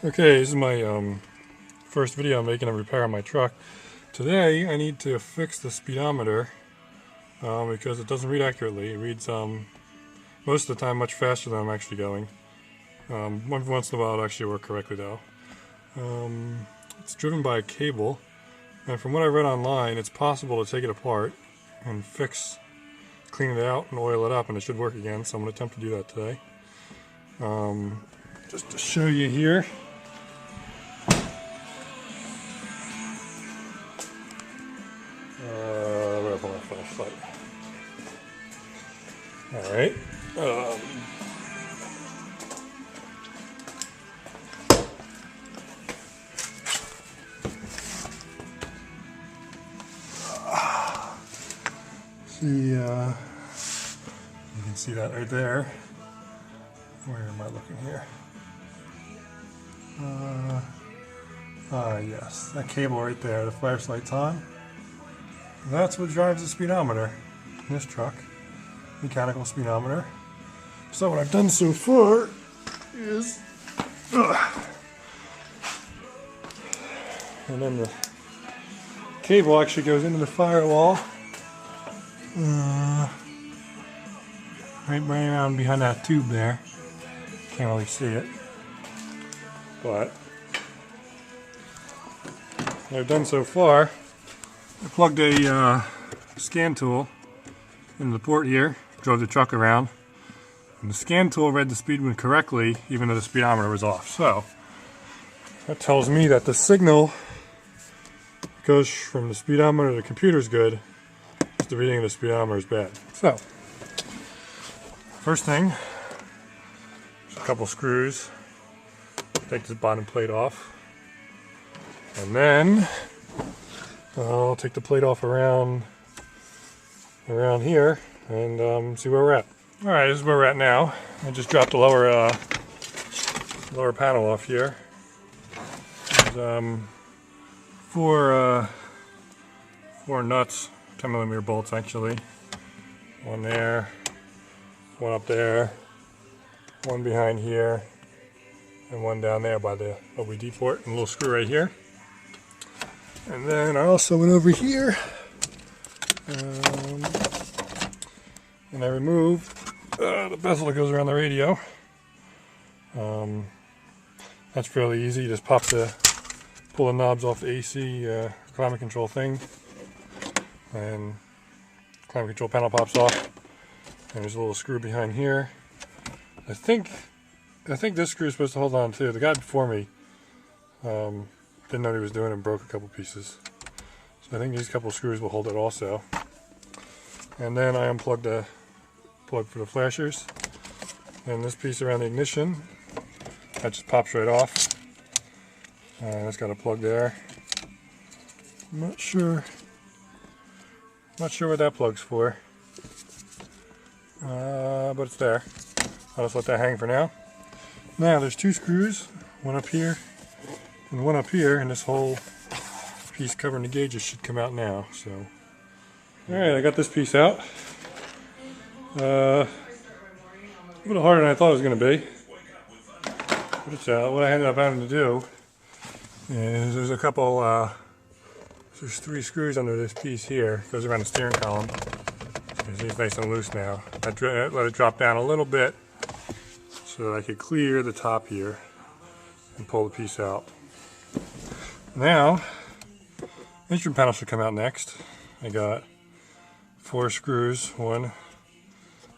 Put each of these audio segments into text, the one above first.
Okay, this is my first video I'm making a repair on my truck. Today I need to fix the speedometer because it doesn't read accurately. It reads most of the time much faster than I'm actually going. Once in a while it'll actually work correctly though. It's driven by a cable, and from what I read online it's possible to take it apart and clean it out and oil it up, and it should work again, so I'm going to attempt to do that today. Just to show you here. Where my flashlight? Alright. You can see that right there. Where am I looking here? Yes, that cable right there, the flashlight's on. That's what drives the speedometer in this truck, mechanical speedometer. So what I've done so far is, and then the cable actually goes into the firewall, right around behind that tube there. Can't really see it, but what I've done so far, I plugged a scan tool into the port here, drove the truck around, and the scan tool read the speed limit correctly even though the speedometer was off. So that tells me that the signal goes from the speedometer to the computer's good, just the reading of the speedometer is bad. So first thing, there's a couple screws. Take this bottom plate off, and then I'll take the plate off around here and see where we're at. Alright, this is where we're at now. I just dropped the lower panel off here. There's four nuts, 10mm bolts actually. One there, one up there, one behind here, and one down there by the OBD port, and a little screw right here. And then I also went over here and I removed the bezel that goes around the radio. That's fairly easy. You just pull the knobs off the AC climate control thing, and climate control panel pops off. And there's a little screw behind here. I think this screw is supposed to hold on too. The guy before me didn't know what he was doing and broke a couple pieces. So I think these couple screws will hold it also. And then I unplugged the plug for the flashers. And this piece around the ignition, that just pops right off. It's got a plug there. I'm not sure what that plug's for. But it's there. I'll just let that hang for now. Now there's two screws, one up here and one up here, and this whole piece covering the gauges should come out now. So, alright, I got this piece out. A little harder than I thought it was going to be. But it's out. What I ended up having to do is there's a couple, there's three screws under this piece here. It goes around the steering column. It's nice and loose now. I let it drop down a little bit so that I could clear the top here and pull the piece out. Now, the instrument panel should come out next. I got 4 screws, 1,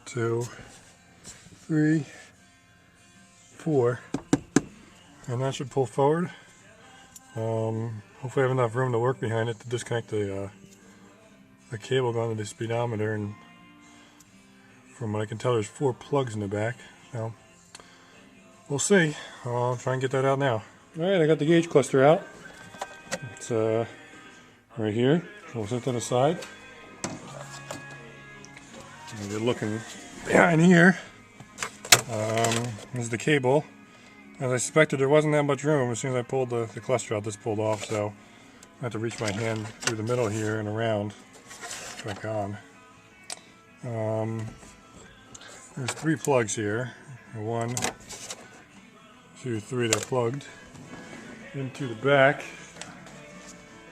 2, 3, 4, and that should pull forward. Hopefully I have enough room to work behind it to disconnect the cable going to the speedometer, and from what I can tell there's 4 plugs in the back. So we'll see. I'll try and get that out now. Alright, I got the gauge cluster out. It's right here. We'll set that aside. And you're looking behind here. This is the cable. As I suspected, there wasn't that much room. As soon as I pulled the cluster out, this pulled off, so I have to reach my hand through the middle here and around. Back on. There's 3 plugs here. 1, 2, 3, they're plugged into the back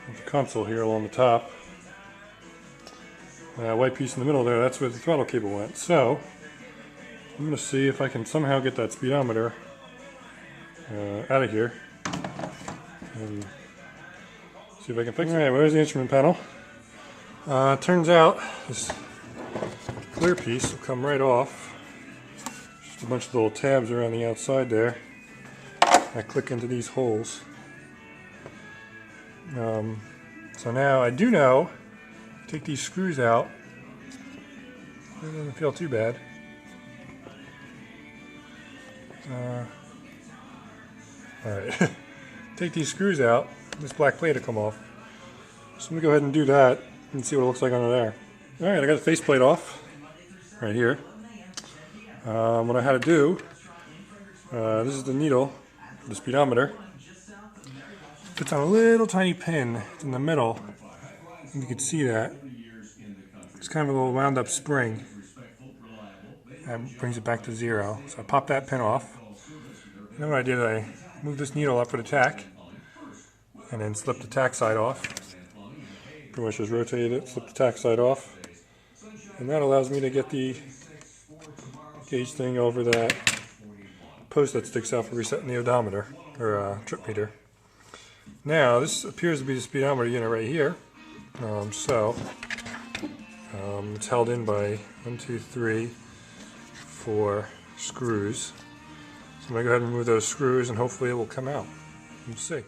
of the console here along the top. White piece in the middle there, that's where the throttle cable went. So I'm going to see if I can somehow get that speedometer out of here and see if I can fix it. Alright, where's the instrument panel? Turns out this clear piece will come right off. Just a bunch of little tabs around the outside there. I click into these holes. So now I do know, take these screws out. It doesn't feel too bad. Alright, take these screws out, this black plate will come off. So let me go ahead and do that and see what it looks like under there. Alright, I got the faceplate off, right here. What I had to do, this is the needle, the speedometer. It's on a little tiny pin in the middle, and you can see that. It's kind of a little wound up spring. That brings it back to 0. So I popped that pin off. And then what I did, I moved this needle up for the tack, and then slipped the tack side off. Pretty much just rotated it, slipped the tack side off. And that allows me to get the gauge thing over that post that sticks out for resetting the odometer, or trip meter. Now, this appears to be the speedometer unit right here. It's held in by 1, 2, 3, 4 screws. So I'm going to go ahead and remove those screws and hopefully it will come out. We'll see.